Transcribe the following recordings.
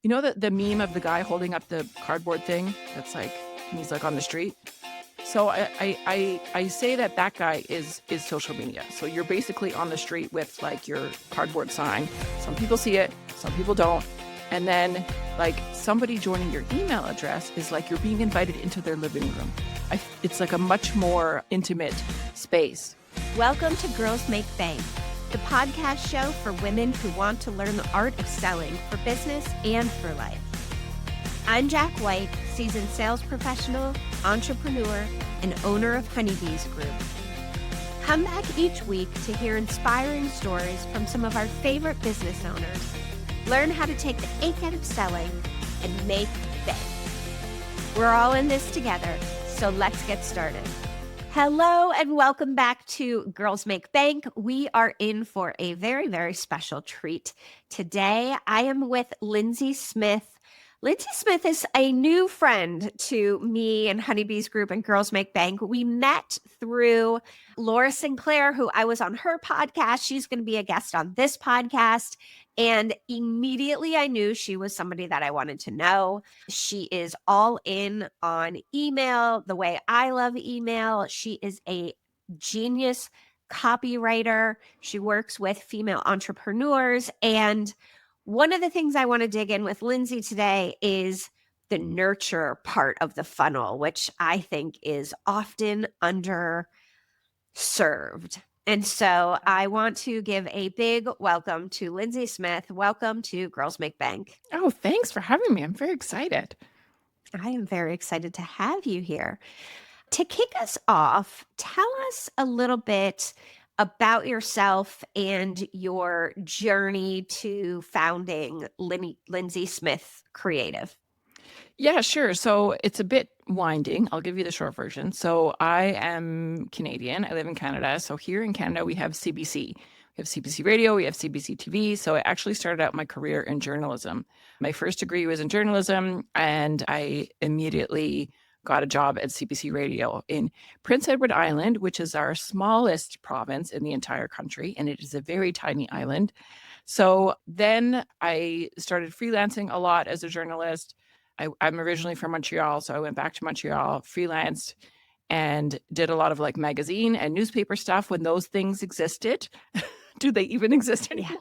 You know the meme of the guy holding up the cardboard thing that's like he's like on the street? So I say that guy is social media. So you're basically on the street with like your cardboard sign. Some people see it, some people don't. And then like somebody joining your email address is like you're being invited into their living room. It's like a much more intimate space. Welcome to Girls Make Bank, the podcast show for women who want to learn the art of selling for business and for life. I'm Jack White, seasoned sales professional, entrepreneur, and owner of Honeybees Group. Come back each week to hear inspiring stories from some of our favorite business owners. Learn how to take the ache out of selling and make bank. We're all in this together, so let's get started. Hello and welcome back to Girls Make Bank. We are in for a very, very special treat. Today, I am with Lindsay Smith. Lindsay Smith is a new friend to me and Honeybees Group and Girls Make Bank. We met through Laura Sinclair, who I was on her podcast. She's going to be a guest on this podcast. And immediately I knew she was somebody that I wanted to know. She is all in on email, the way I love email. She is a genius copywriter. She works with female entrepreneurs. And one of the things I want to dig in with Lindsay today is the nurture part of the funnel, which I think is often underserved. And so I want to give a big welcome to Lindsay Smith. Welcome to Girls Make Bank. Oh, thanks for having me. I'm very excited. I am very excited to have you here. To kick us off, tell us a little bit about yourself and your journey to founding Lindsay Smith Creative. Yeah, sure. So it's a bit winding. I'll give you the short version. So I am Canadian. I live in Canada. So here in Canada, we have CBC. We have CBC Radio, we have CBC TV. So I actually started out my career in journalism. My first degree was in journalism, and I immediately got a job at CBC Radio in Prince Edward Island, which is our smallest province in the entire country, and it is a very tiny island. So then I started freelancing a lot as a journalist. I'm originally from Montreal, so I went back to Montreal, freelanced, and did a lot of like magazine and newspaper stuff when those things existed. Do they even exist anymore?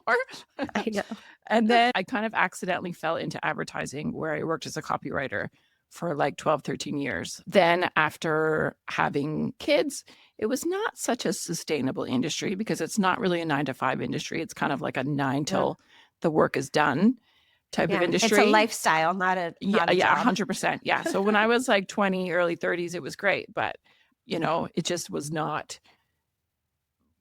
I know. And then I kind of accidentally fell into advertising, where I worked as a copywriter for like 12, 13 years. Then after having kids, it was not such a sustainable industry because it's not really a 9-to-5 industry. It's kind of like a 9 till the work is done type of industry. It's a lifestyle, not a job. 100%. Yeah. So when I was like 20, early 30s, it was great, but it just was not.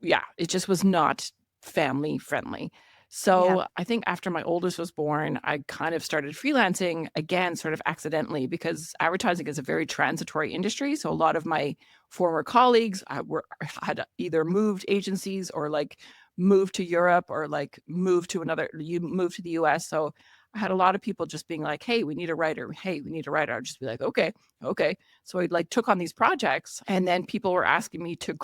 Yeah, it just was not family friendly. So I think after my oldest was born, I kind of started freelancing again, sort of accidentally, because advertising is a very transitory industry. So a lot of my former colleagues had either moved agencies or like moved to Europe or like moved to the US. So I had a lot of people just being like, hey, we need a writer. Hey, we need a writer. I'd just be like, okay. So I like took on these projects, and then people were asking me to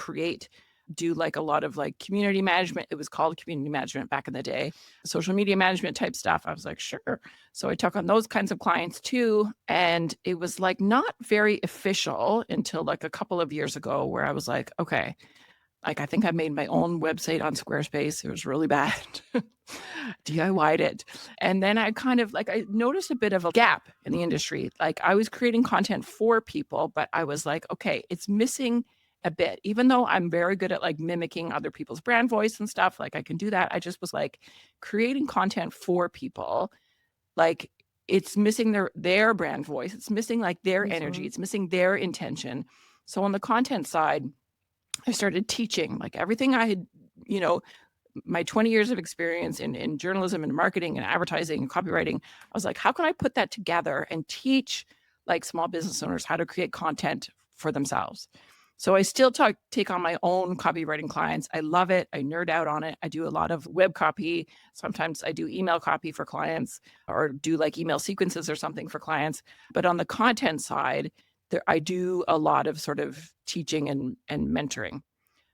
do like a lot of like community management. It was called community management back in the day, social media management type stuff. I was like, sure. So I took on those kinds of clients too. And it was like not very official until like a couple of years ago, where I was like, okay, like I think I made my own website on Squarespace. It was really bad. DIY'd it. And then I kind of like, I noticed a bit of a gap in the industry. Like I was creating content for people, but I was like, okay, it's missing a bit. Even though I'm very good at like mimicking other people's brand voice and stuff, like I can do that. I just was like creating content for people. Like it's missing their brand voice. It's missing like their energy. It's missing their intention. So on the content side, I started teaching like everything I had, my 20 years of experience in journalism and marketing and advertising and copywriting. I was like, how can I put that together and teach like small business owners how to create content for themselves? So I still take on my own copywriting clients. I love it. I nerd out on it. I do a lot of web copy. Sometimes I do email copy for clients, or do like email sequences or something for clients. But on the content side, I do a lot of sort of teaching and mentoring.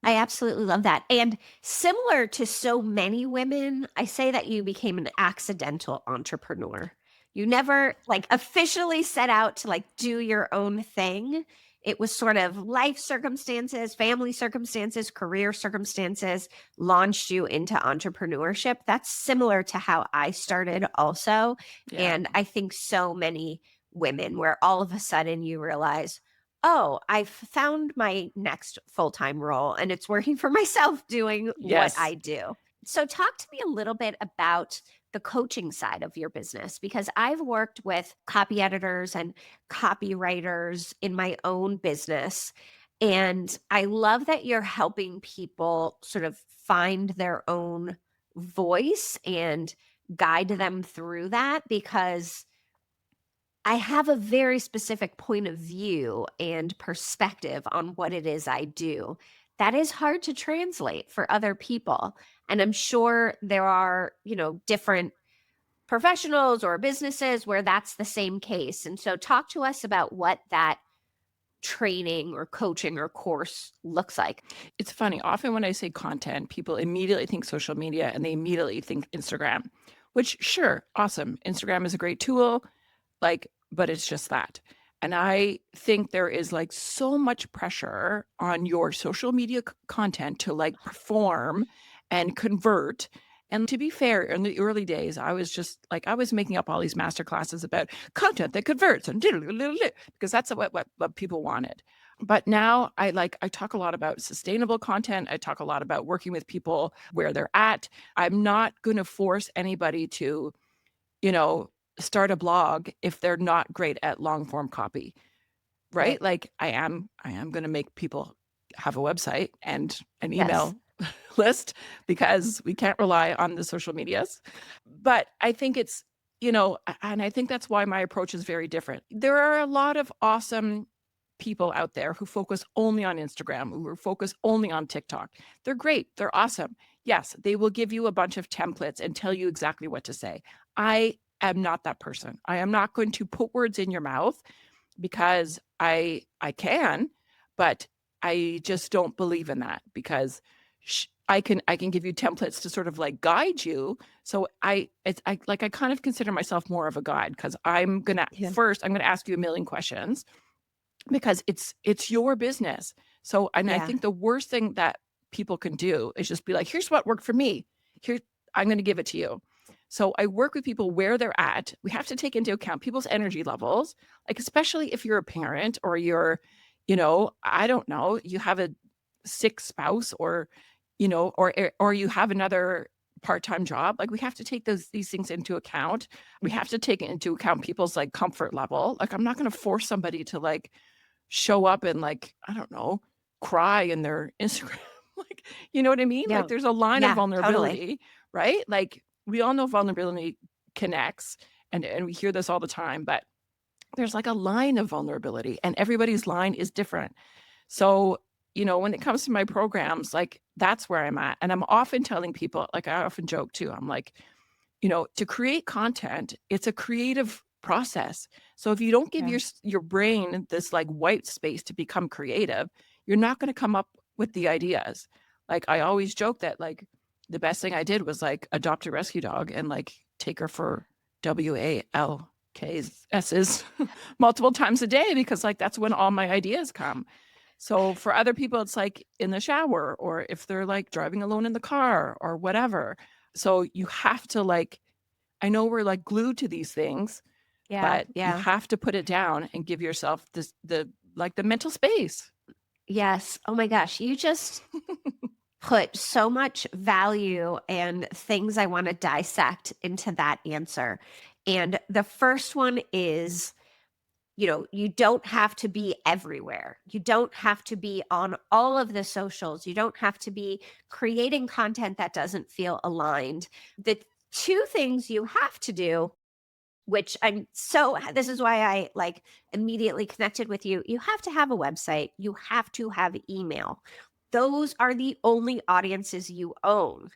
I absolutely love that. And similar to so many women, I say that you became an accidental entrepreneur. You never like officially set out to like do your own thing. It was sort of life circumstances, family circumstances, career circumstances launched you into entrepreneurship. That's similar to how I started also. Yeah. And I think so many women where all of a sudden you realize, oh, I've found my next full-time role and it's working for myself doing what Yes. I do. So talk to me a little bit about the coaching side of your business because I've worked with copy editors and copywriters in my own business. And I love that you're helping people sort of find their own voice and guide them through that because I have a very specific point of view and perspective on what it is I do. That is hard to translate for other people. And I'm sure there are, different professionals or businesses where that's the same case. And so talk to us about what that training or coaching or course looks like. It's funny. Often when I say content, people immediately think social media and they immediately think Instagram, which sure, awesome. Instagram is a great tool, but it's just that. And I think there is like so much pressure on your social media content to like perform and convert. And to be fair, in the early days, I was just like, I was making up all these master classes about content that converts and because that's what people wanted. But now I talk a lot about sustainable content. I talk a lot about working with people where they're at. I'm not going to force anybody to, start a blog if they're not great at long form copy, right? Right. Like I am going to make people have a website and an Yes. email list because we can't rely on the social medias. But I think it's, and I think that's why my approach is very different. There are a lot of awesome people out there who focus only on Instagram, who focus only on TikTok. They're great. They're awesome. Yes, they will give you a bunch of templates and tell you exactly what to say. I am not that person. I am not going to put words in your mouth because I can, but I just don't believe in that because I can give you templates to sort of like guide you. So I kind of consider myself more of a guide because I'm gonna ask you a million questions because it's your business. So, and I Yeah. think the worst thing that people can do is just be like, here's what worked for me. Here, I'm going to give it to you. So I work with people where they're at. We have to take into account people's energy levels, like especially if you're a parent or you're, I don't know, you have a sick spouse or, or you have another part-time job. Like we have to take these things into account. We have to take into account people's like comfort level. Like I'm not going to force somebody to like show up and like, I don't know, cry in their Instagram. Like, you know what I mean? Yeah. Like there's a line of Yeah, totally. vulnerability, right? Like we all know vulnerability connects and we hear this all the time, but there's like a line of vulnerability and everybody's line is different. So, when it comes to my programs, like that's where I'm at. And I'm often telling people, like I often joke too, I'm like, to create content, it's a creative process. So if you don't give Yeah. your brain this like white space to become creative, you're not going to come up with the ideas. Like I always joke that like the best thing I did was like adopt a rescue dog and like take her for WALKS's multiple times a day because like that's when all my ideas come. So for other people, it's like in the shower or if they're like driving alone in the car or whatever. So you have to like, I know we're like glued to these things, Yeah. but you Yeah. have to put it down and give yourself the mental space. Yes. Oh my gosh. You just put so much value and things I want to dissect into that answer. And the first one is, you don't have to be everywhere. You don't have to be on all of the socials. You don't have to be creating content that doesn't feel aligned. The two things you have to do, which this is why I like immediately connected with you. You have to have a website. You have to have email. Those are the only audiences you own.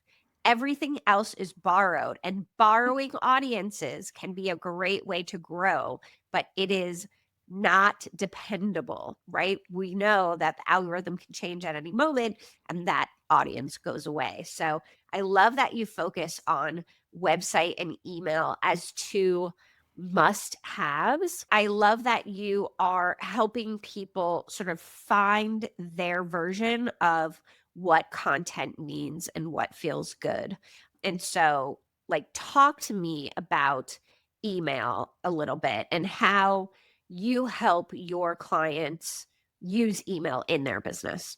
Everything else is borrowed, and borrowing audiences can be a great way to grow, but it is not dependable, right? We know that the algorithm can change at any moment and that audience goes away. So I love that you focus on website and email as two must-haves. I love that you are helping people sort of find their version of what content means and what feels good. And so, like, talk to me about email a little bit and how you help your clients use email in their business.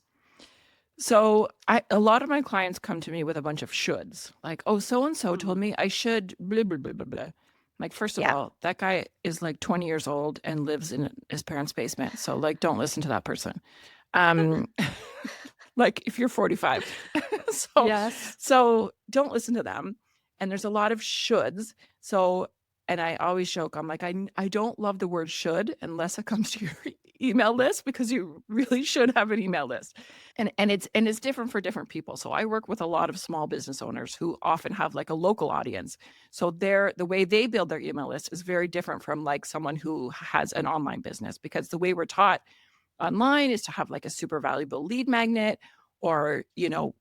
So a lot of my clients come to me with a bunch of shoulds, like, oh, so and so told Mm, me I should blah blah blah blah blah. Like, first of yeah. all, that guy is like 20 years old and lives in his parents' basement. So like, don't listen to that person. Um, like if you're 45. so Yes. so don't listen to them. And there's a lot of shoulds. So and I always joke, I'm like, I don't love the word should unless it comes to your email list, because you really should have an email list. And it's different for different people. So I work with a lot of small business owners who often have like a local audience. So the way they build their email list is very different from like someone who has an online business, because the way we're taught online is to have like a super valuable lead magnet, or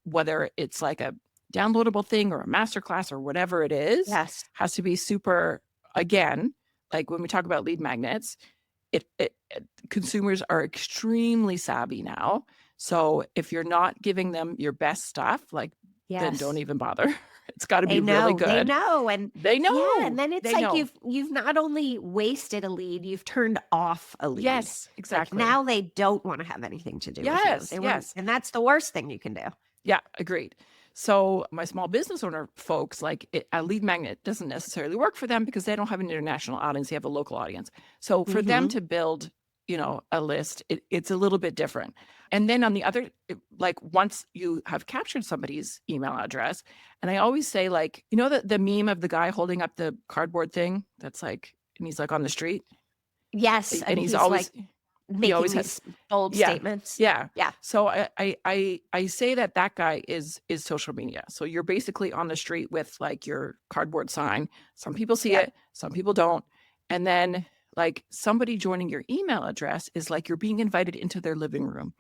whether it's like a downloadable thing or a masterclass or whatever it is, Yes. has to be super. Again, like when we talk about lead magnets, it consumers are extremely savvy now. So if you're not giving them your best stuff, like, then don't Yes. even bother. It's got to be They really know, they good. know, and They yeah, and know. then it's They like know. you've not only wasted a lead, you've turned off a lead. Yes, Like, exactly. now they don't wanna have anything to do with you. Yes, They want, yes. and that's the worst thing you can do. Yeah, agreed. So my small business owner folks, like a lead magnet doesn't necessarily work for them because they don't have an international audience; they have a local audience. So for them Mhm. to build, a list, it's a little bit different. And then on the other, like once you have captured somebody's email address, and I always say, like, the meme of the guy holding up the cardboard thing that's like, and he's like on the street, Yes, and and he's he's, like, always he making always has. these bold Yeah. statements. Yeah. Yeah. So I say that guy is social media. So you're basically on the street with like your cardboard sign. Some people see Yep. it, some people don't. And then like somebody joining your email address is like you're being invited into their living room.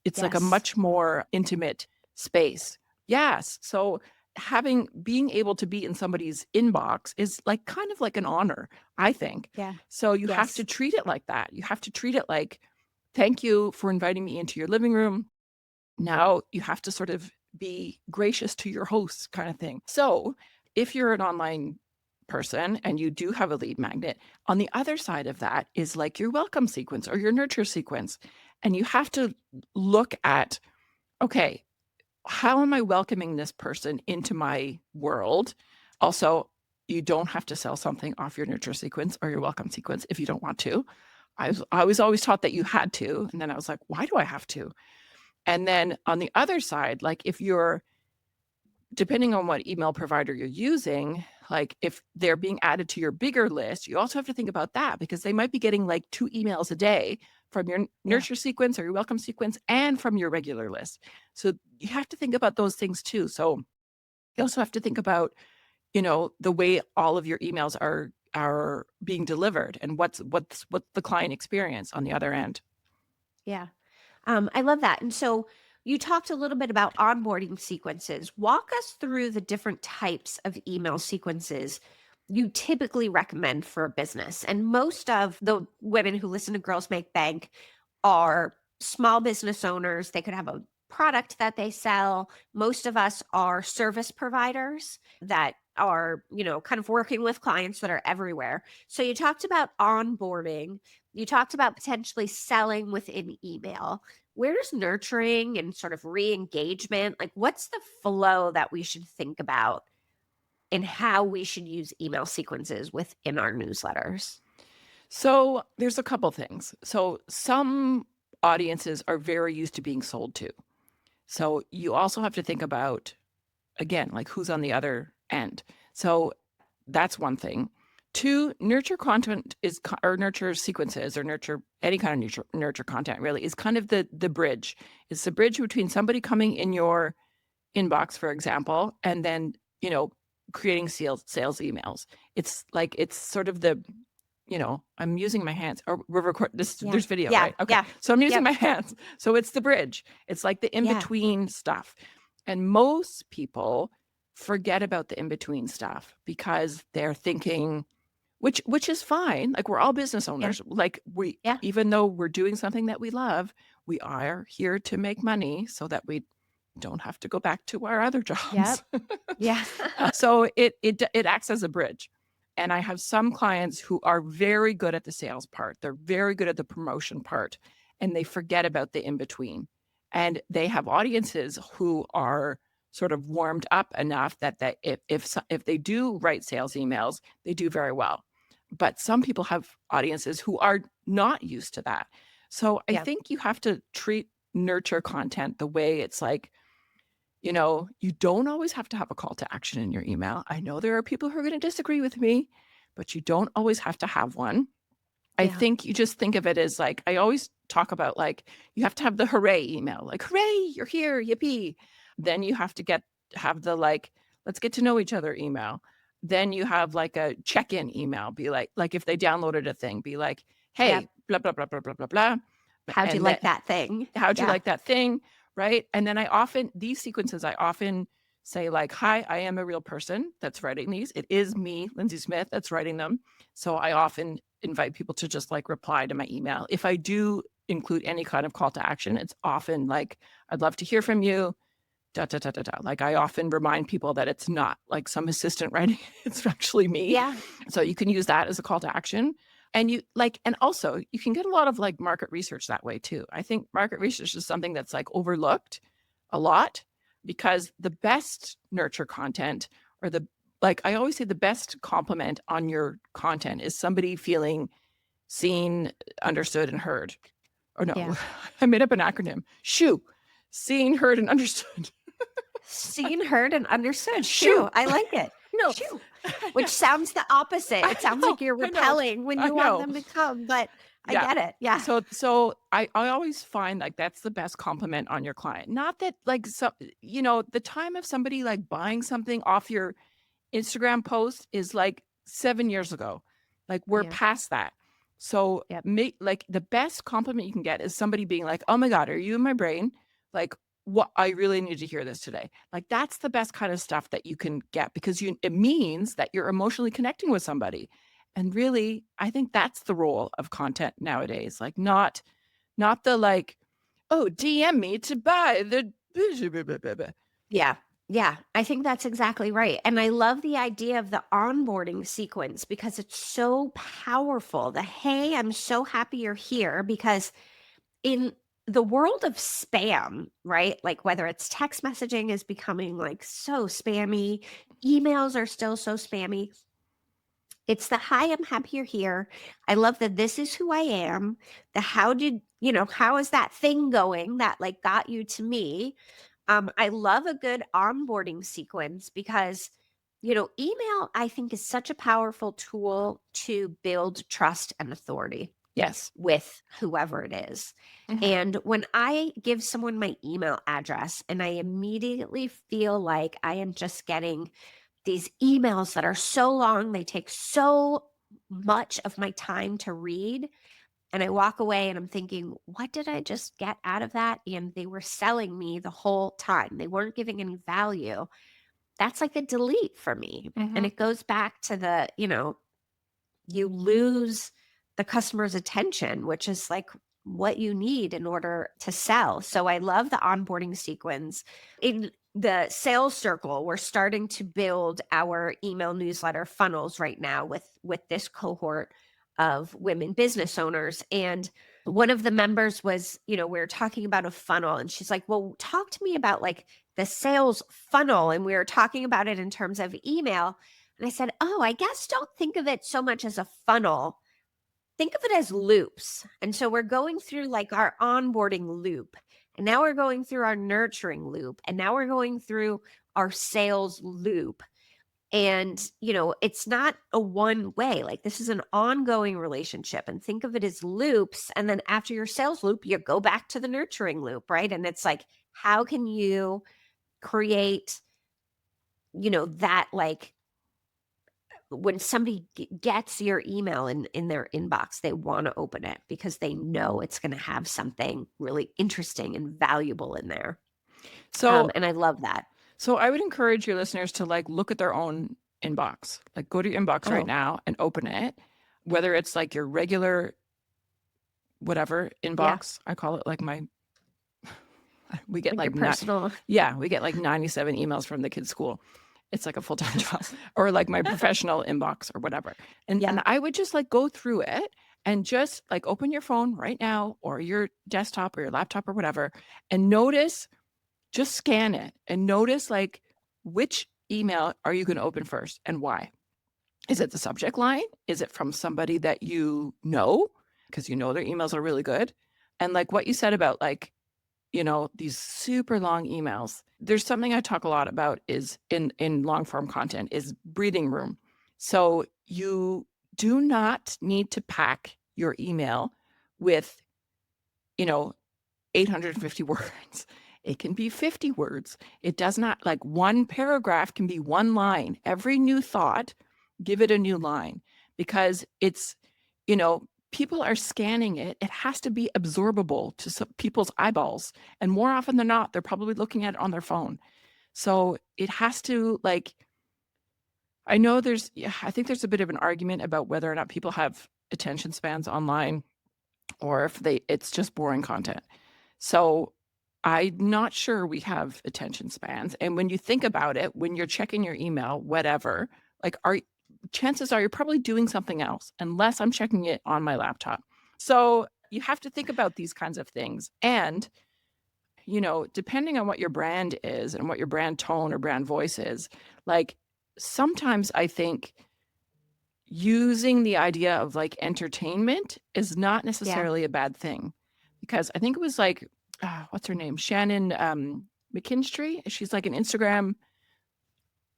It's like a Yes. much more intimate space. Yes. So being able to be in somebody's inbox is like kind of like an honor, I think. Yeah. So you have to Yes. treat it like that. You have to treat it like, thank you for inviting me into your living room. Now you have to sort of be gracious to your hosts, kind of thing. So if you're an online person and you do have a lead magnet, on the other side of that is like your welcome sequence or your nurture sequence. And you have to look at, okay, how am I welcoming this person into my world? Also, you don't have to sell something off your nurture sequence or your welcome sequence if you don't want to. I was always taught that you had to. And then I was like, why do I have to? And then on the other side, like if you're, depending on what email provider you're using, like if they're being added to your bigger list, you also have to think about that, because they might be getting like 2 emails a day from your Yeah. nurture sequence or your welcome sequence and from your regular list. So you have to think about those things too. So you also have to think about, the way all of your emails are being delivered and what's the client experience on the other end. Yeah. I love that. And so you talked a little bit about onboarding sequences. Walk us through the different types of email sequences you typically recommend for a business. And most of the women who listen to Girls Make Bank are small business owners. They could have a product that they sell. Most of us are service providers that are, kind of working with clients that are everywhere. So you talked about onboarding, you talked about potentially selling within email. Where's nurturing and sort of re-engagement? Like, what's the flow that we should think about and how we should use email sequences within our newsletters? So there's a couple things. So some audiences are very used to being sold to. So you also have to think about, again, like who's on the other end. So that's one thing. Two, nurture content or nurture sequences, or nurture any kind of nurture content really is kind of the bridge. It's the bridge between somebody coming in your inbox, for example, and then, creating sales emails. It's like, it's sort of I'm using my hands, or we're recording this. Yeah. There's video, Yeah. right? Okay. Yeah. So I'm using Yep. my hands. So it's the bridge. It's like the Yeah. in-between stuff. And most people forget about the in-between stuff because they're thinking, which is fine. Like, we're all business Yeah. owners. Like, Yeah. even though we're doing something that we love, we are here to make money so that we don't have to go back to our other Yep. jobs. Yeah. So it acts as a bridge. And I have some clients who are very good at the sales part. They're very good at the promotion part, and they forget about the in between. And they have audiences who are sort of warmed up enough that if they do write sales emails, they do very well. But some people have audiences who are not used to that. So I Yeah. think you have to treat nurture content the way it's like, you don't always have to have a call to action in your email. I know there are people who are going to disagree with me, but you don't always have to have one. I Yeah. think you just think of it as like, I always talk about like, you have to have the hooray email, like, hooray, you're here, yippee. Then you have to have the like, let's get to know each other email. Then you have like a check-in email, be like if they downloaded a thing, be like, Yep. hey, blah, blah, blah, blah, blah, blah, blah. How'd you And then like that thing? how'd you Yeah. like that thing? Right. And then these sequences, I often say, like, hi, I am a real person that's writing these. It is me, Lindsay Smith, that's writing them. So I often invite people to just like reply to my email. If I do include any kind of call to action, it's often like, I'd love to hear from you. Da, da, da, da, da. Like, I often remind people that it's not like some assistant writing, it's actually me. Yeah. So you can use that as a call to action. And also you can get a lot of like market research that way too. I think market research is something that's like overlooked a lot, because the best nurture content, or I always say the best compliment on your content is somebody feeling seen, understood, and heard. Or no, Yeah. I made up an acronym. SHOE. Seen, heard, and understood. Seen, heard, and understood. Shoo. Shoo. I like it. No. Shoo. Which sounds the opposite. I It sounds know, like you're I know, repelling when I you want know. them to come, but I Yeah. get it. Yeah. So I always find like that's the best compliment on your client. Not that like the time of somebody like buying something off your Instagram post is like 7 years ago. Like, we're Yeah. past that. So Yep. like the best compliment you can get is somebody being like, "Oh my God, are you in my brain? Like, what, I really need to hear this today." Like, that's the best kind of stuff that you can get, because it means that you're emotionally connecting with somebody. And really, I think that's the role of content nowadays. Like, not the like, oh, DM me to buy the Yeah. Yeah. I think that's exactly right. And I love the idea of the onboarding sequence because it's so powerful. Hey, I'm so happy you're here, because in the world of spam, right? Like, whether it's text messaging is becoming like so spammy, emails are still so spammy. It's the hi, I'm happy you're here. I love that this is who I am. The how is that thing going that like got you to me? I love a good onboarding sequence because, email, I think, is such a powerful tool to build trust and authority Yes. with whoever it is. Mhm. And when I give someone my email address and I immediately feel like I am just getting these emails that are so long, they take so much of my time to read. And I walk away and I'm thinking, what did I just get out of that? And they were selling me the whole time. They weren't giving any value. That's like a delete for me. And Mhm. it goes back to you lose the customer's attention, which is like what you need in order to sell. So I love the onboarding sequence. In the sales circle, we're starting to build our email newsletter funnels right now with this cohort of women business owners. And one of the members was, we were talking about a funnel, and she's like, well, talk to me about like the sales funnel. And we were talking about it in terms of email. And I said, oh, I guess don't think of it so much as a funnel. Think of it as loops. And so we're going through like our onboarding loop. And now we're going through our nurturing loop. And now we're going through our sales loop. And, it's not a one way. Like, this is an ongoing relationship. And think of it as loops. And then after your sales loop, you go back to the nurturing loop, right? And it's like, how can you create, that like when somebody gets your email in their inbox, they want to open it because they know it's going to have something really interesting and valuable in there. So And I love that. So I would encourage your listeners to like look at their own inbox. Like go to your inbox right Oh, now and open it, whether it's like your regular whatever yeah. inbox. I call it like we get Like your like personal. we get like 97 emails from the kids' school. It's like a full-time job. Or like my professional inbox or whatever. And Yeah. I would just like go through it and just like open your phone right now or your desktop or your laptop or whatever and notice, just scan it and notice like which email are you going to open first and why? Is it the subject line? Is it from somebody that you know? Because you know their emails are really good. And like what you said about like, these super long emails. There's something I talk a lot about is in long form content is breathing room. So you do not need to pack your email with, 850 words. It can be 50 words. It does not, like one paragraph can be one line. Every new thought, give it a new line because it's, people are scanning it. It has to be absorbable to some people's eyeballs. And more often than not, they're probably looking at it on their phone. So it has to like, I know I think there's a bit of an argument about whether or not people have attention spans online or if it's just boring content. So I'm not sure we have attention spans. And when you think about it, when you're checking your email, whatever, like chances are you're probably doing something else unless I'm checking it on my laptop. So you have to think about these kinds of things. And, depending on what your brand is and what your brand tone or brand voice is, like sometimes I think using the idea of like entertainment is not Yeah. necessarily a bad thing because I think it was like, what's her name? Shannon McKinstry. She's like an Instagram.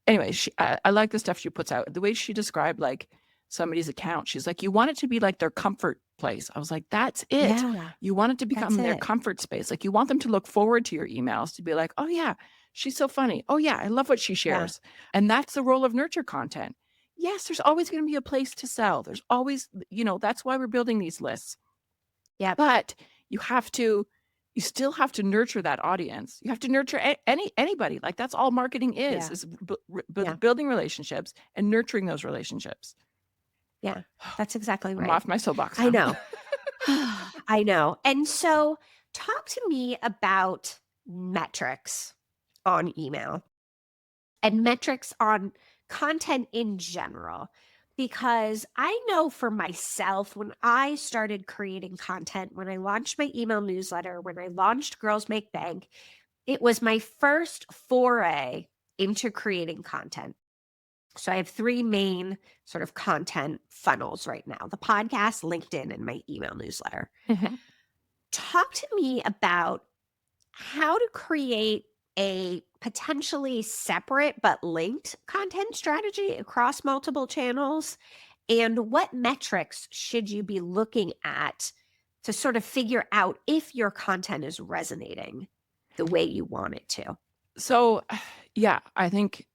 Anyway, I like the stuff she puts out. The way she described like somebody's account, she's like, you want it to be like their comfort place. I was like, that's it. Yeah. You want it to become That's their it. comfort space. Like you want them to look forward to your emails to be like, oh yeah, she's so funny. Oh yeah, I love what she Yeah. shares. And that's the role of nurture content. Yes, there's always going to be a place to sell. There's always, that's why we're building these lists. Yeah. But you still have to nurture that audience. You have to nurture anybody. Like that's all marketing Yeah. is Yeah. building relationships and nurturing those relationships. Yeah. That's exactly I'm right. off my soapbox. I know. I know. And so talk to me about metrics on email and metrics on content in general. Because I know for myself, when I started creating content, when I launched my email newsletter, when I launched Girls Make Bank, it was my first foray into creating content. So I have three main sort of content funnels right now: the podcast, LinkedIn, and my email newsletter. Mm-hmm. Talk to me about how to create a potentially separate but linked content strategy across multiple channels, and what metrics should you be looking at to sort of figure out if your content is resonating the way you want it to. So, yeah, I think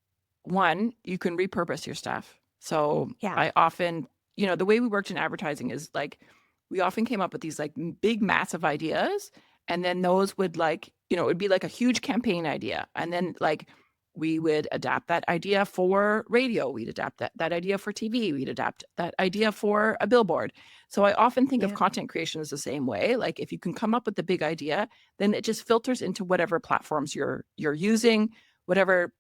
one, you can repurpose your stuff. So Yeah. I often, the way we worked in advertising is like, we often came up with these like big, massive ideas. And then those would like, it would be like a huge campaign idea. And then like, we would adapt that idea for radio. We'd adapt that idea for TV. We'd adapt that idea for a billboard. So I often think of Yeah. content creation as the same way. Like if you can come up with the big idea, then it just filters into whatever platforms you're using, whatever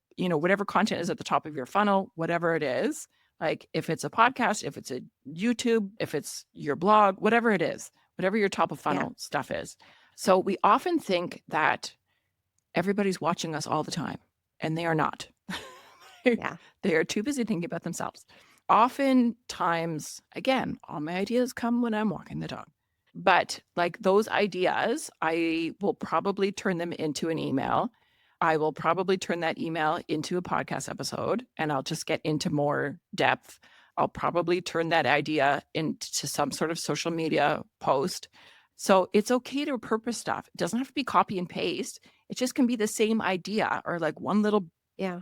content is at the top of your funnel, whatever it is. Like if it's a podcast, if it's a YouTube, if it's your blog, whatever it is, whatever your top of funnel stuff is. So we often think that everybody's watching us all the time, and they are not. Yeah. They are too busy thinking about themselves. Oftentimes, again, all my ideas come when I'm walking the dog. But like those ideas, I will probably turn them into an email. I will probably turn that email into a podcast episode, and I'll just get into more depth. I'll probably turn that idea into some sort of social media post. So it's okay to repurpose stuff. It doesn't have to be copy and paste. It just can be the same idea or like one little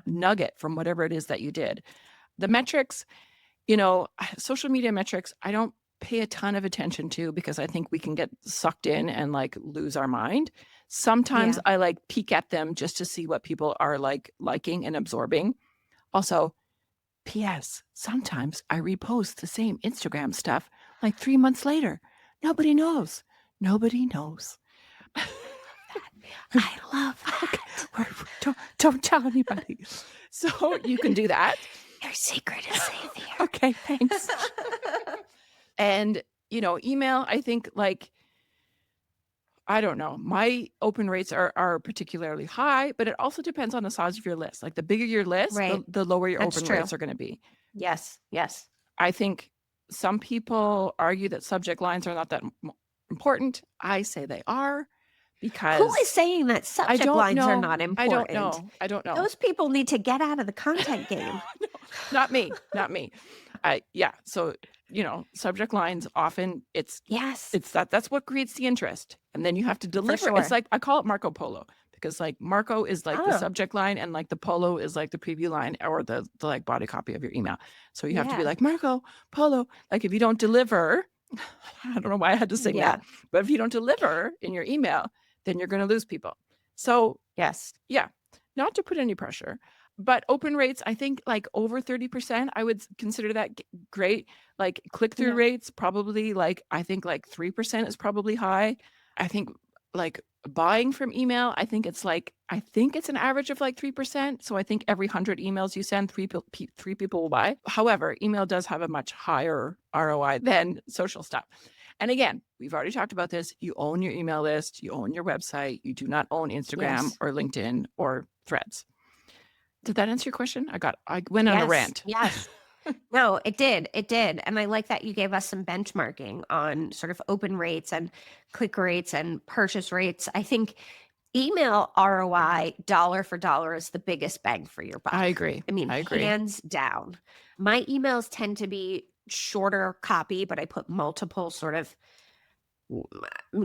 nugget from whatever it is that you did. The metrics, social media metrics, I don't pay a ton of attention to because I think we can get sucked in and like lose our mind. Sometimes I like peek at them just to see what people are like liking and absorbing. Also, P.S. Sometimes I repost the same Instagram stuff like 3 months later. Nobody knows. Nobody knows. I love that. Don't tell anybody. So you can do that. Your secret is safe here. Okay, thanks. And, email, I think I don't know. My open rates are particularly high, but it also depends on the size of your list. Like the bigger your list, Right. the lower your That's open true. rates are going to be. Yes. I think some people argue that subject lines are not that important. I say they are because Who is saying that subject lines are not important? I don't know. Those people need to get out of the content game. No, not me. So, subject lines often it's that's what creates the interest. And then you have to deliver. sure. It's like, I call it Marco Polo because like Marco is like the Oh. subject line and like the Polo is like the preview line or the like body copy of your email. So you have to be Yeah. like Marco Polo. Like if you don't deliver, I don't know why I had to sing Yeah. that, but if you don't deliver in your email, then you're going to lose people. So Yes. yeah, not to put any pressure, but open rates, I think like over 30%, I would consider that great. Like click-through Yeah. rates, probably I think like 3% is probably high. I think like buying from email, I think it's an average of like 3%. So I think every 100 emails you send, three people will buy. However, email does have a much higher ROI than social stuff. And again, we've already talked about this. You own your email list, you own your website, you do not own Instagram or LinkedIn or Threads. Did that answer your question? I went on a rant. Yes. No, it did. And I like that you gave us some benchmarking on sort of open rates and click rates and purchase rates. I think email ROI dollar for dollar is the biggest bang for your buck. I agree. I mean, hands down. My emails tend to be shorter copy, but I put multiple sort of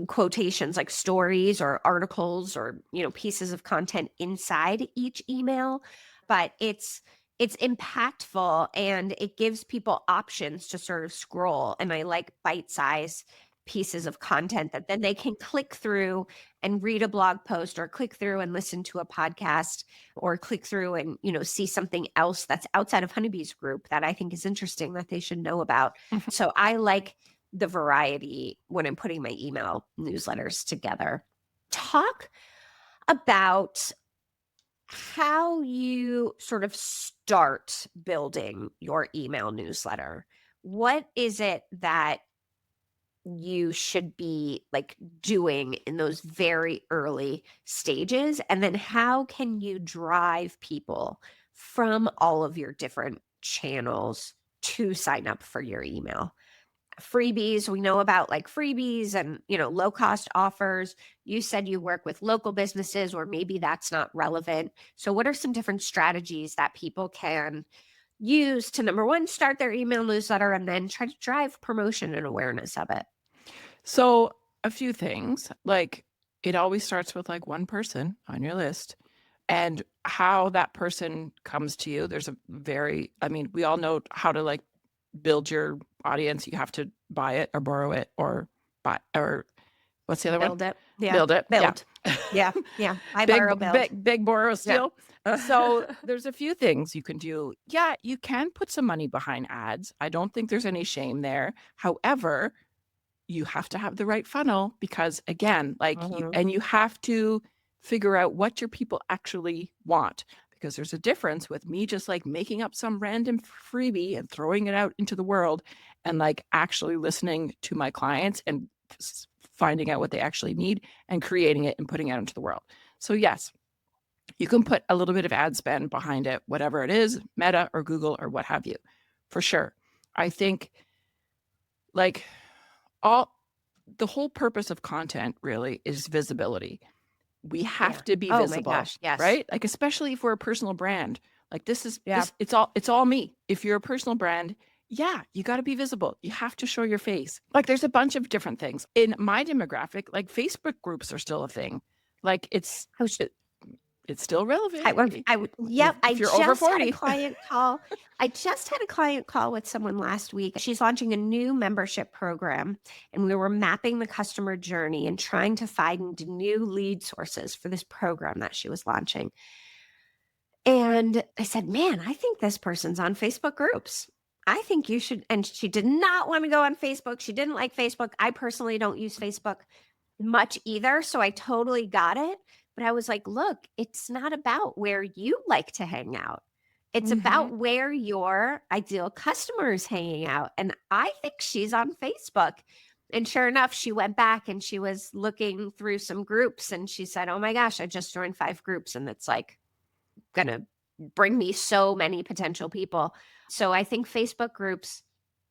quotations like stories or articles or, pieces of content inside each email, but it's impactful and it gives people options to sort of scroll. And I like bite-sized pieces of content that then they can click through and read a blog post or click through and listen to a podcast or click through and, see something else that's outside of Honeybee's group that I think is interesting that they should know about. So I like the variety when I'm putting my email newsletters together. Talk about how you sort of start building your email newsletter. What is it that you should be doing in those very early stages? And then how can you drive people from all of your different channels to sign up for your email? Freebies, we know about freebies and, low cost offers. You said you work with local businesses, or maybe that's not relevant. So what are some different strategies that people can use to, number one, start their email newsletter and then try to drive promotion and awareness of it? So a few things, it always starts with one person on your list and how that person comes to you. There's we all know how to build your audience. You have to buy it or borrow it or buy, or what's the other one? Build it. Yeah. Build it. Build. Yeah. Yeah. I borrow, build. Big borrow, steal. Yeah. So there's a few things you can do. Yeah, you can put some money behind ads. I don't think there's any shame there. However, you have to have the right funnel because again, you have to figure out what your people actually want. Because there's a difference with me just making up some random freebie and throwing it out into the world and actually listening to my clients and finding out what they actually need and creating it and putting it out into the world. So yes, you can put a little bit of ad spend behind it, whatever it is, Meta or Google or what have you, for sure. I think the whole purpose of content really is visibility. We have to be visible, my gosh, yes. Right? Especially for a personal brand. It's all me. If you're a personal brand, you got to be visible. You have to show your face. There's a bunch of different things. In my demographic, Facebook groups are still a thing. It's still relevant. I you're over 40. Had a client call. I just had a client call with someone last week. She's launching a new membership program, and we were mapping the customer journey and trying to find new lead sources for this program that she was launching. And I said, man, I think this person's on Facebook groups. I think you should. And she did not want to go on Facebook. She didn't like Facebook. I personally don't use Facebook much either. So I totally got it. But I was like, look, it's not about where you like to hang out. It's Mhm. about where your ideal customer is hanging out. And I think she's on Facebook. And sure enough, she went back and she was looking through some groups and she said, oh my gosh, I just joined 5 groups and it's like going to bring me so many potential people. So I think Facebook groups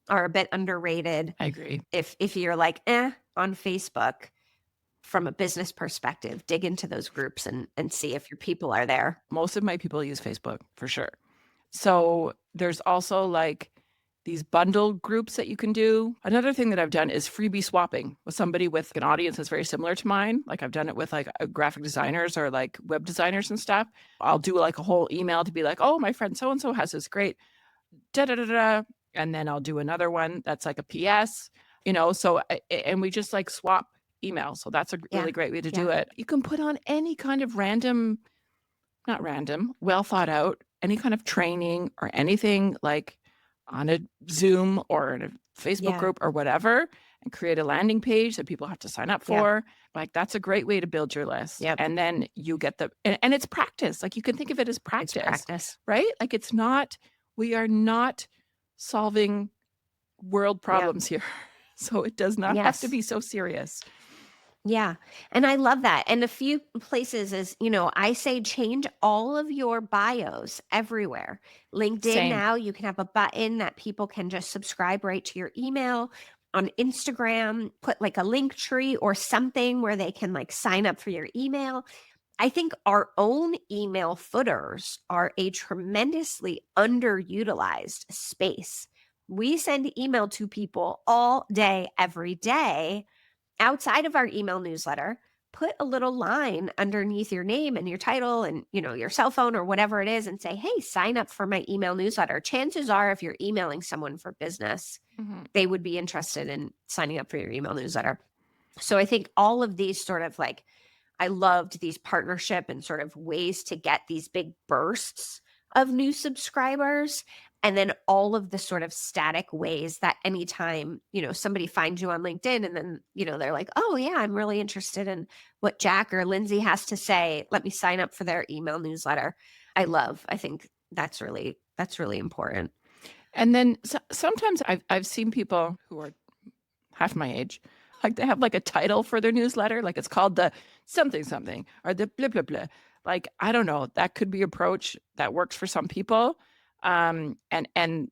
are a bit underrated I agree. if you're like, on Facebook from a business perspective, dig into those groups and see if your people are there. Most of my people use Facebook for sure. So there's also like these bundle groups that you can do. Another thing that I've done is freebie swapping with somebody with an audience that's very similar to mine. Like I've done it with like graphic designers or like web designers and stuff. I'll do like a whole email to be like, oh, my friend so and so has this great da da da da. And then I'll do another one that's like a PS, so and we just like swap emails. So that's a Yeah. really great way to Yeah. do it. You can put on any kind of not random, well thought out, any kind of training or anything like on a Zoom or in a Facebook Yeah. group or whatever, and create a landing page that people have to sign up Yeah. for. Like that's a great way to build your list. Yep. And then you get and it's practice. Like you can think of it as It's practice, practice. right? Like we are not solving world Yep. problems here. So it does not have to Yes. be so serious. Yeah. And I love that. And a few places is, I say change all of your bios everywhere. LinkedIn Same. now, you can have a button that people can just subscribe right to your email. On Instagram, put like a link tree or something where they can like sign up for your email. I think our own email footers are a tremendously underutilized space. We send email to people all day, every day. Outside of our email newsletter, put a little line underneath your name and your title and, your cell phone or whatever it is and say, hey, sign up for my email newsletter. Chances are, if you're emailing someone for business, Mhm. they would be interested in signing up for your email newsletter. So I think all of these sort of like, I loved these partnership and sort of ways to get these big bursts of new subscribers. And then all of the sort of static ways that anytime, somebody finds you on LinkedIn and then, they're like, oh yeah, I'm really interested in what Jack or Lindsay has to say. Let me sign up for their email newsletter. I think that's really important. And then sometimes I've seen people who are half my age, like they have like a title for their newsletter, like it's called the something something or the blah blah blah. Like I don't know, that could be approach that works for some people. And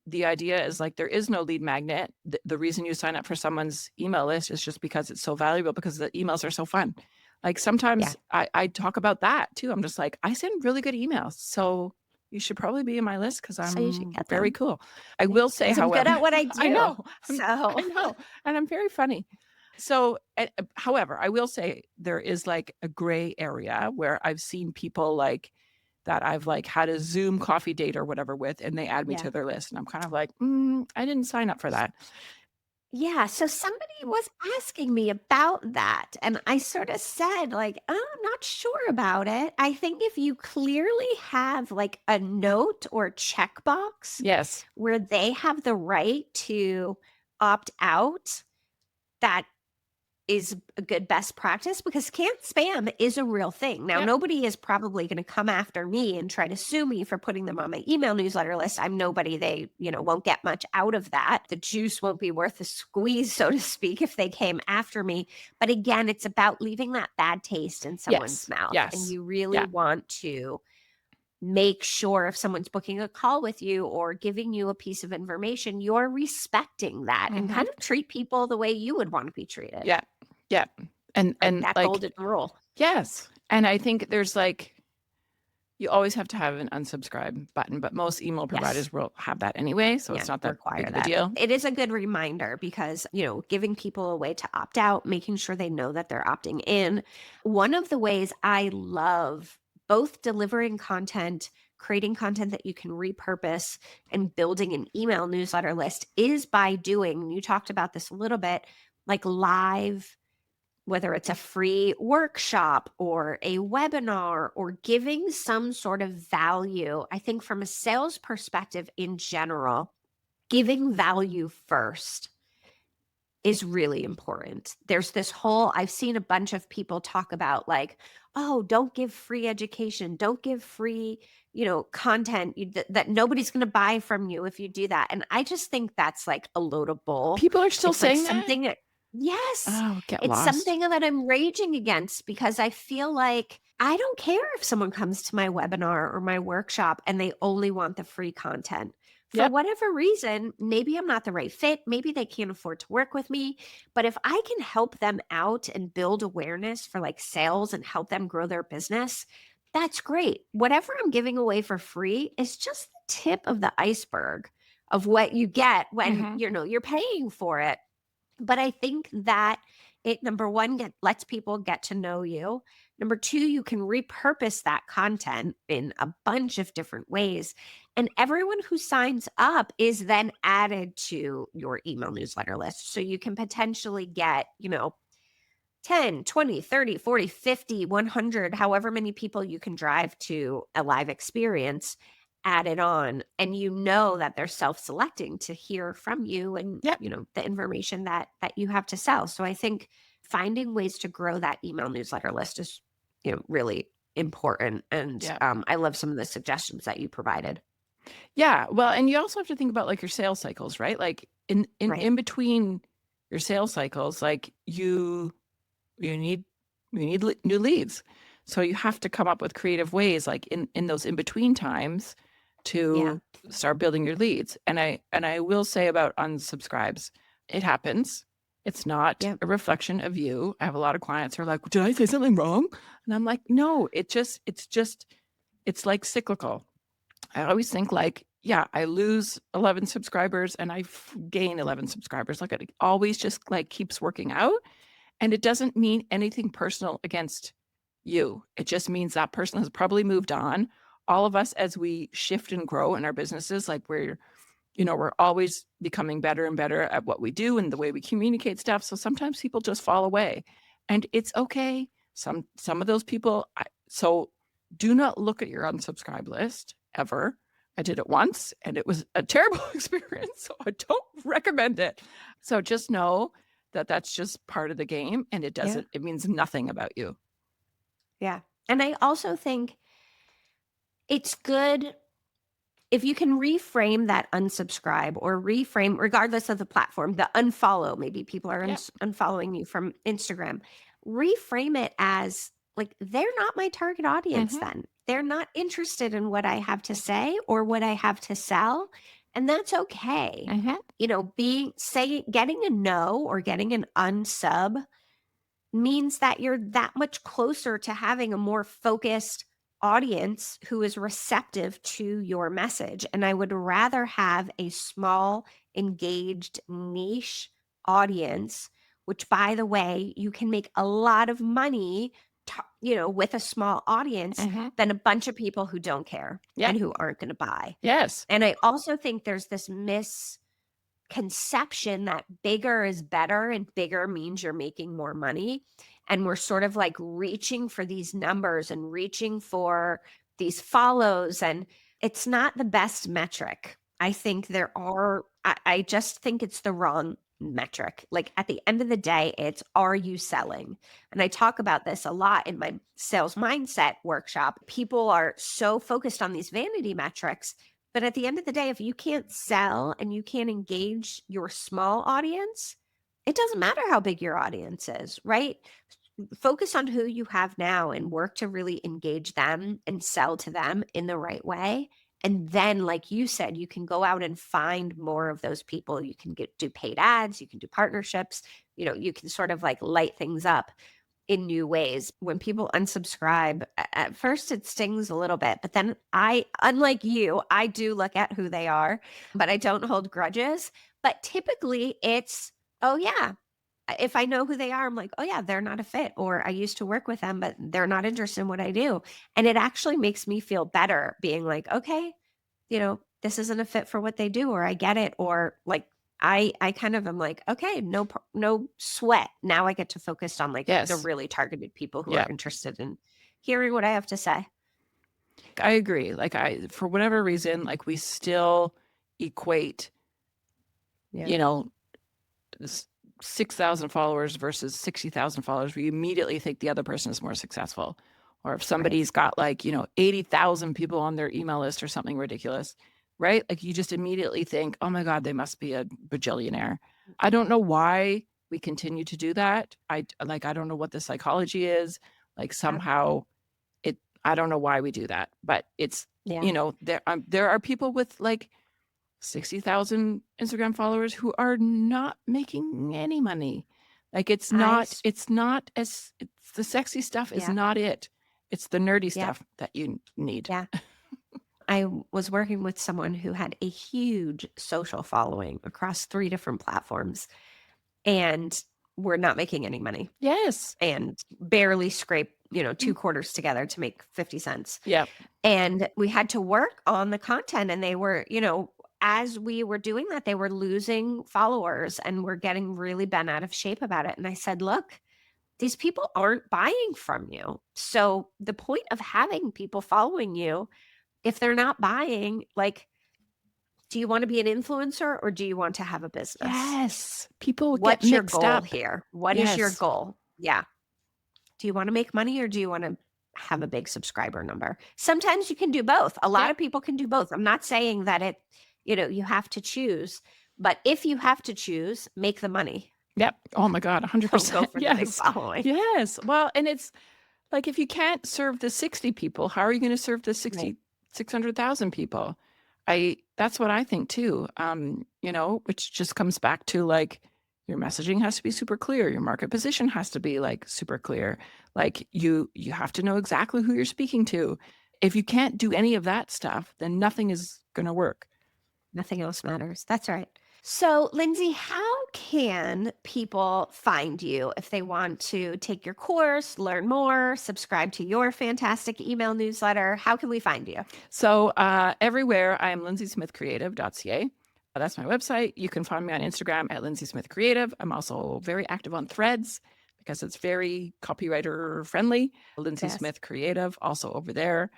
the idea is like there is no lead magnet. The reason you sign up for someone's email list is just because it's so valuable, because the emails are so fun. Like sometimes I talk about that too. I'm just like, I send really good emails, so you should probably be in my list because So you should I'm get very them. cool. I will say, Because I'm good however, at what I do. I know, So I know, and I'm very funny. So, however, I will say there is like a gray area where I've seen people like that I've like had a Zoom coffee date or whatever with, and they add me yeah. to their list, and I'm kind of like, I didn't sign up for that. Yeah, so somebody was asking me about that, and I sort of said, like, "Oh, I'm not sure about it." I think if you clearly have like a note or checkbox Yes. where they have the right to opt out, that is a good best practice, because canned spam is a real thing. Now, Yep. nobody is probably going to come after me and try to sue me for putting them on my email newsletter list. I'm nobody. They, won't get much out of that. The juice won't be worth the squeeze, so to speak, if they came after me. But again, it's about leaving that bad taste in someone's Yes. mouth. And Yes. you really Yeah. want to make sure, if someone's booking a call with you or giving you a piece of information, you're respecting that and kind of treat people the way you would want to be treated. Yeah. Yeah. And Like and that like golden rule. yes. And I think there's like you always have to have an unsubscribe button, but most email providers Yes. will have that anyway, so it's not that Require big of a that. deal. It is a good reminder because, giving people a way to opt out, making sure they know that they're opting in. One of the ways I love both delivering content, creating content that you can repurpose, and building an email newsletter list is by doing, you talked about this a little bit, like live whether it's a free workshop or a webinar or giving some sort of value. I think from a sales perspective in general, giving value first is really important. There's this whole, I've seen a bunch of people talk about like, oh, don't give free education, don't give free, content that nobody's going to buy from you if you do that. And I just think that's like a load of bull. People are still It's like saying that? something yes, Oh, get it's lost. something that I'm raging against because I feel like I don't care if someone comes to my webinar or my workshop and they only want the free content. For Yep. whatever reason, maybe I'm not the right fit. Maybe they can't afford to work with me. But if I can help them out and build awareness for like sales and help them grow their business, that's great. Whatever I'm giving away for free is just the tip of the iceberg of what you get when, Mhm. you're paying for it. But I think that it, number one, lets people get to know you. Number two, you can repurpose that content in a bunch of different ways. And everyone who signs up is then added to your email newsletter list. So you can potentially get, 10, 20, 30, 40, 50, 100, however many people you can drive to a live experience added on. And you know that they're self-selecting to hear from you and, Yep. the information that you have to sell. So I think finding ways to grow that email newsletter list is, really important. And Yep. I love some of the suggestions that you provided. Yeah, well, and you also have to think about, like, your sales cycles, right? Like, in in Right. in between your sales cycles, like, you need new leads. So you have to come up with creative ways, like, in those in between times Yeah. to start building your leads. And I will say about unsubscribes, it happens. It's not Yep. a reflection of you. I have a lot of clients who are like, "Did I say something wrong?" And I'm like, "No, it's like cyclical." I always think like, yeah, I lose 11 subscribers and gain 11 subscribers. Like it always just like keeps working out. And it doesn't mean anything personal against you. It just means that person has probably moved on. All of us, as we shift and grow in our businesses, like we're always becoming better and better at what we do and the way we communicate stuff. So sometimes people just fall away and it's okay. Some of those people, so do not look at your unsubscribe list ever. I did it once and it was a terrible experience, so I don't recommend it. So just know that that's just part of the game and Yeah. it means nothing about you. Yeah. And I also think it's good if you can reframe that unsubscribe or reframe, regardless of the platform, the unfollow, maybe people are Yeah. unfollowing you from Instagram, reframe it as like, they're not my target audience Mhm. then. They're not interested in what I have to say or what I have to sell. And that's okay. Mhm. Getting a no or getting an unsub means that you're that much closer to having a more focused audience who is receptive to your message. And I would rather have a small, engaged, niche audience, which, by the way, you can make a lot of money, with a small audience Mhm. than a bunch of people who don't care Yep. and who aren't going to buy. Yes. And I also think there's this conception that bigger is better and bigger means you're making more money. And we're sort of like reaching for these numbers and reaching for these follows. And it's not the best metric. I just think it's the wrong metric. Like at the end of the day, it's, are you selling? And I talk about this a lot in my sales mindset workshop. People are so focused on these vanity metrics, but at the end of the day, if you can't sell and you can't engage your small audience, it doesn't matter how big your audience is, right? Focus on who you have now and work to really engage them and sell to them in the right way. And then, like you said, you can go out and find more of those people. You can do paid ads, you can do partnerships, you can sort of like light things up in new ways. When people unsubscribe, at first it stings a little bit, but then unlike you, I do look at who they are, but I don't hold grudges. But typically it's, oh yeah, if I know who they are, I'm like, oh yeah, they're not a fit, or I used to work with them, but they're not interested in what I do. And it actually makes me feel better being like, okay, this isn't a fit for what they do, or I get it, or like, I kind of am like, okay, no sweat. Now I get to focus on like the Yes. really targeted people who are Yeah. interested in hearing what I have to say. I agree. Like for whatever reason, like we still equate, Yeah. you know, 6,000 followers versus 60,000 followers. We immediately think the other person is more successful. Or if Right. somebody's got like, 80,000 people on their email list or something ridiculous, right? Like you just immediately think, oh my God, they must be a bajillionaire. I don't know why we continue to do that. I don't know what the psychology is. Like Yeah. somehow I don't know why we do that, but it's, Yeah. there are people with like 60,000 Instagram followers who are not making any money. Like it's not as the sexy stuff is Yeah. not it. It's the nerdy Yeah. stuff that you need. Yeah. I was working with someone who had a huge social following across 3 different platforms and were not making any money Yes. and barely scrape, 2 quarters together to make 50 cents. Yeah. And we had to work on the content, and they were, as we were doing that, they were losing followers and were getting really bent out of shape about it. And I said, look, these people aren't buying from you. So the point of having people following you, if they're not buying, like, do you want to be an influencer or do you want to have a business? Yes. People What's get your mixed goal up here? What is your Yes. goal? Yeah. Do you want to make money or do you want to have a big subscriber number? Sometimes you can do both. A lot Yep. of people can do both. I'm not saying that you have to choose, but if you have to choose, make the money. Yep. Oh my God, Don't 100%. go for the big Yes. following. Yes. Well, and it's like if you can't serve the 60 people, how are you going to serve the 600,000 people? That's what I think too. Which just comes back to like your messaging has to be super clear. Your market position has to be like super clear. Like you have to know exactly who you're speaking to. If you can't do any of that stuff, then nothing is going to work. Nothing else matters. That's right. So, Lindsay, how can people find you if they want to take your course, learn more, subscribe to your fantastic email newsletter? How can we find you? So everywhere, I am lindsaysmithcreative.ca. That's my website. You can find me on Instagram at Lindsay Smith Creative. I'm also very active on Threads because it's very copywriter friendly. Lindsay Smith Creative, also over there.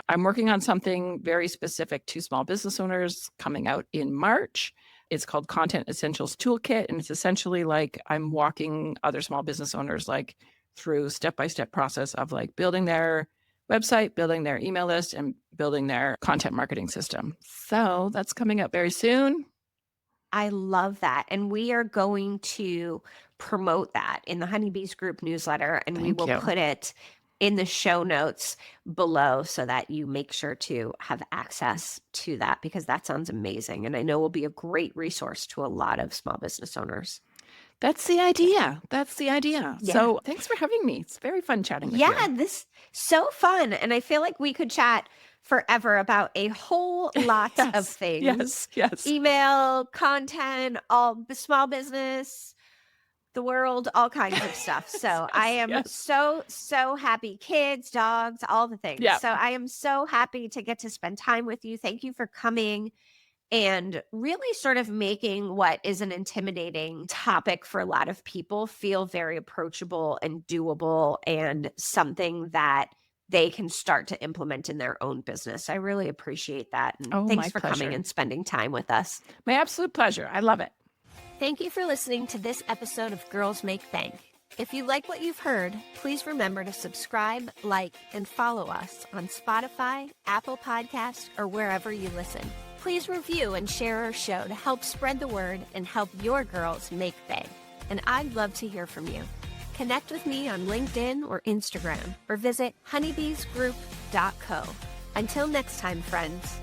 I'm working on something very specific to small business owners coming out in March. It's called Content Essentials Toolkit, and it's essentially like I'm walking other small business owners like through step-by-step process of like building their website, building their email list, and building their content marketing system. So that's coming up very soon. I love that. And we are going to promote that in the Honeybees Group newsletter, and we will put it in the show notes below so that you make sure to have access to that, because that sounds amazing. And I know will be a great resource to a lot of small business owners. That's the idea. That's the idea. Yeah. So thanks for having me. It's very fun chatting with you. Yeah, this so fun. And I feel like we could chat forever about a whole lot of things. Yes. Email, content, all the small business, the world, all kinds of stuff. So I am so happy. Kids, dogs, all the things. Yeah. So I am so happy to get to spend time with you. Thank you for coming and really sort of making what is an intimidating topic for a lot of people feel very approachable and doable and something that they can start to implement in their own business. I really appreciate that. And thanks for coming and spending time with us. My absolute pleasure. I love it. Thank you for listening to this episode of Girls Make Bank. If you like what you've heard, please remember to subscribe, like, and follow us on Spotify, Apple Podcasts, or wherever you listen. Please review and share our show to help spread the word and help your girls make bank. And I'd love to hear from you. Connect with me on LinkedIn or Instagram, or visit honeybeesgroup.co. Until next time, friends.